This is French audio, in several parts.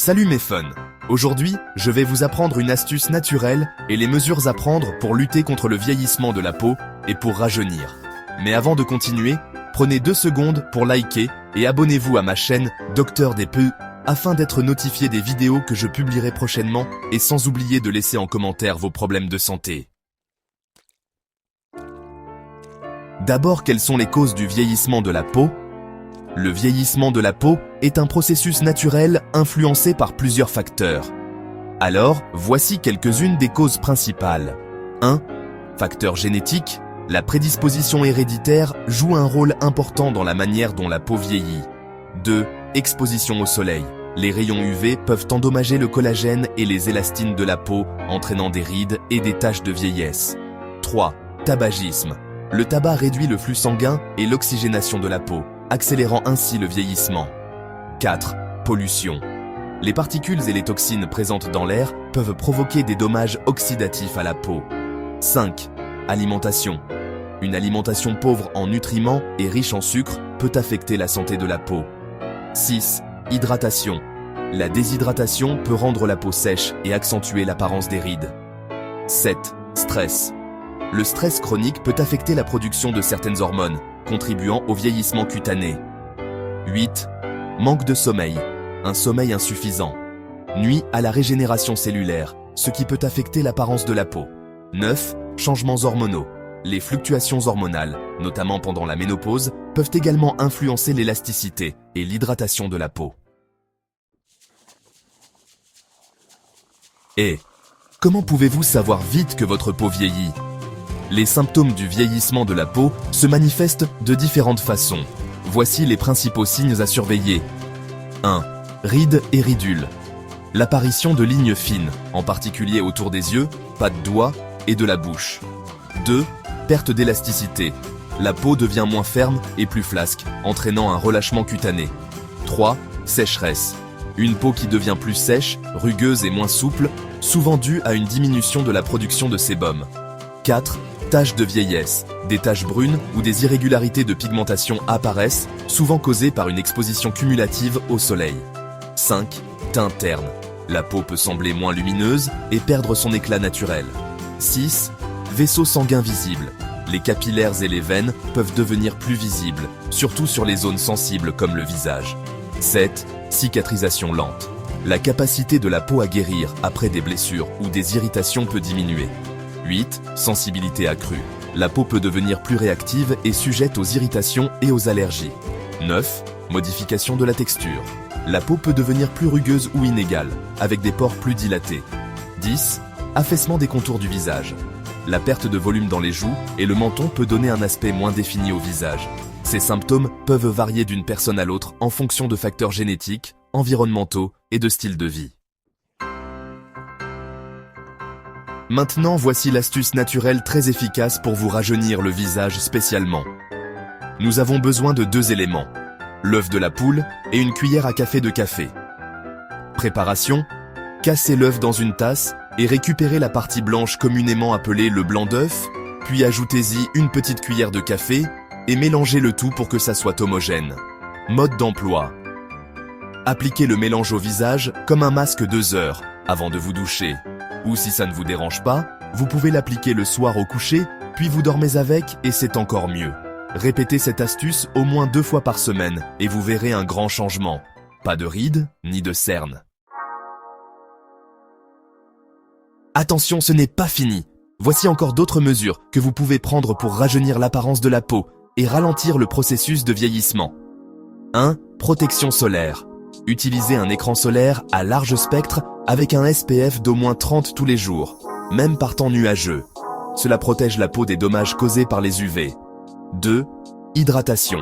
Salut mes fun! Aujourd'hui, je vais vous apprendre une astuce naturelle et les mesures à prendre pour lutter contre le vieillissement de la peau et pour rajeunir. Mais avant de continuer, prenez 2 secondes pour liker et abonnez-vous à ma chaîne Docteur des Peu afin d'être notifié des vidéos que je publierai prochainement et sans oublier de laisser en commentaire vos problèmes de santé. D'abord, quelles sont les causes du vieillissement de la peau? Le vieillissement de la peau est un processus naturel influencé par plusieurs facteurs. Alors, voici quelques-unes des causes principales. 1. Facteur génétique. La prédisposition héréditaire joue un rôle important dans la manière dont la peau vieillit. 2. Exposition au soleil. Les rayons UV peuvent endommager le collagène et les élastines de la peau, entraînant des rides et des taches de vieillesse. 3. Tabagisme. Le tabac réduit le flux sanguin et l'oxygénation de la peau, accélérant ainsi le vieillissement. 4. Pollution. Les particules et les toxines présentes dans l'air peuvent provoquer des dommages oxydatifs à la peau. 5. Alimentation. Une alimentation pauvre en nutriments et riche en sucre peut affecter la santé de la peau. 6. Hydratation. La déshydratation peut rendre la peau sèche et accentuer l'apparence des rides. 7. Stress. Le stress chronique peut affecter la production de certaines hormones, contribuant au vieillissement cutané. 8. Manque de sommeil. Un sommeil insuffisant nuit à la régénération cellulaire, ce qui peut affecter l'apparence de la peau. 9. Changements hormonaux. Les fluctuations hormonales, notamment pendant la ménopause, peuvent également influencer l'élasticité et l'hydratation de la peau. Et comment pouvez-vous savoir vite que votre peau vieillit? Les symptômes du vieillissement de la peau se manifestent de différentes façons. Voici les principaux signes à surveiller. 1. Rides et ridules. L'apparition de lignes fines, en particulier autour des yeux, pas de doigts et de la bouche. 2. Perte d'élasticité. La peau devient moins ferme et plus flasque, entraînant un relâchement cutané. 3. Sécheresse. Une peau qui devient plus sèche, rugueuse et moins souple, souvent due à une diminution de la production de sébum. 4. Taches de vieillesse. Des taches brunes ou des irrégularités de pigmentation apparaissent, souvent causées par une exposition cumulative au soleil. 5. Teint terne. La peau peut sembler moins lumineuse et perdre son éclat naturel. 6. Vaisseaux sanguins visibles. Les capillaires et les veines peuvent devenir plus visibles, surtout sur les zones sensibles comme le visage. 7. Cicatrisation lente. La capacité de la peau à guérir après des blessures ou des irritations peut diminuer. 8. Sensibilité accrue. La peau peut devenir plus réactive et sujette aux irritations et aux allergies. 9. Modification de la texture. La peau peut devenir plus rugueuse ou inégale, avec des pores plus dilatés. 10. Affaissement des contours du visage. La perte de volume dans les joues et le menton peut donner un aspect moins défini au visage. Ces symptômes peuvent varier d'une personne à l'autre en fonction de facteurs génétiques, environnementaux et de style de vie. Maintenant, voici l'astuce naturelle très efficace pour vous rajeunir le visage spécialement. Nous avons besoin de 2 éléments, l'œuf de la poule et une cuillère à café de café. Préparation: cassez l'œuf dans une tasse et récupérez la partie blanche communément appelée le blanc d'œuf, puis ajoutez-y une petite cuillère de café et mélangez le tout pour que ça soit homogène. Mode d'emploi: appliquez le mélange au visage comme un masque 2 heures avant de vous doucher. Ou si ça ne vous dérange pas, vous pouvez l'appliquer le soir au coucher, puis vous dormez avec et c'est encore mieux. Répétez cette astuce au moins 2 fois par semaine et vous verrez un grand changement. Pas de rides ni de cernes. Attention, ce n'est pas fini. Voici encore d'autres mesures que vous pouvez prendre pour rajeunir l'apparence de la peau et ralentir le processus de vieillissement. 1. Protection solaire. Utilisez un écran solaire à large spectre avec un SPF d'au moins 30 tous les jours, même par temps nuageux. Cela protège la peau des dommages causés par les UV. 2. Hydratation.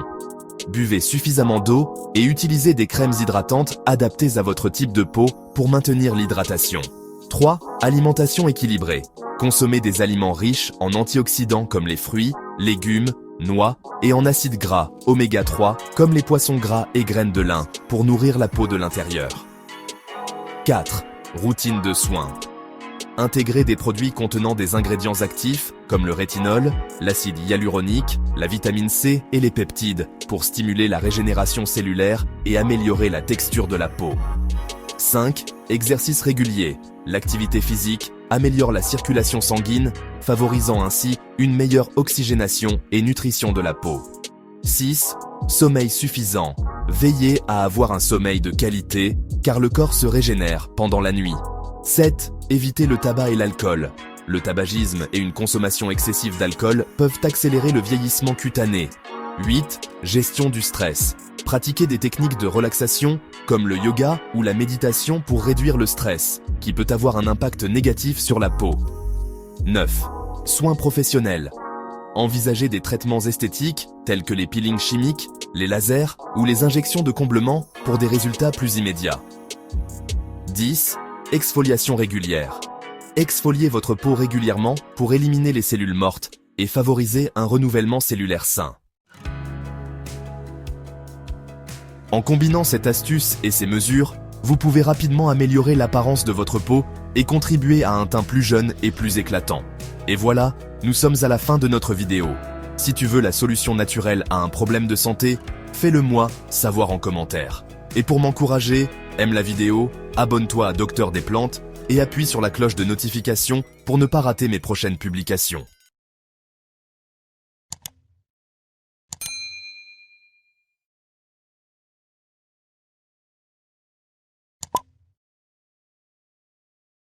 Buvez suffisamment d'eau et utilisez des crèmes hydratantes adaptées à votre type de peau pour maintenir l'hydratation. 3. Alimentation équilibrée. Consommez des aliments riches en antioxydants comme les fruits, légumes, noix et en acides gras, oméga 3, comme les poissons gras et graines de lin, pour nourrir la peau de l'intérieur. 4. Routine de soins. Intégrez des produits contenant des ingrédients actifs, comme le rétinol, l'acide hyaluronique, la vitamine C et les peptides, pour stimuler la régénération cellulaire et améliorer la texture de la peau. 5. Exercice régulier. L'activité physique améliore la circulation sanguine, favorisant ainsi une meilleure oxygénation et nutrition de la peau. 6. Sommeil suffisant. Veillez à avoir un sommeil de qualité, car le corps se régénère pendant la nuit. 7. Évitez le tabac et l'alcool. Le tabagisme et une consommation excessive d'alcool peuvent accélérer le vieillissement cutané. 8. Gestion du stress. Pratiquez des techniques de relaxation, comme le yoga ou la méditation pour réduire le stress, qui peut avoir un impact négatif sur la peau. 9. Soins professionnels. Envisagez des traitements esthétiques, tels que les peelings chimiques, les lasers ou les injections de comblement pour des résultats plus immédiats. 10. Exfoliation régulière. Exfoliez votre peau régulièrement pour éliminer les cellules mortes et favoriser un renouvellement cellulaire sain. En combinant cette astuce et ces mesures, vous pouvez rapidement améliorer l'apparence de votre peau et contribuer à un teint plus jeune et plus éclatant. Et voilà, nous sommes à la fin de notre vidéo. Si tu veux la solution naturelle à un problème de santé, fais-le moi savoir en commentaire. Et pour m'encourager, aime la vidéo, abonne-toi à Docteur des Plantes et appuie sur la cloche de notification pour ne pas rater mes prochaines publications.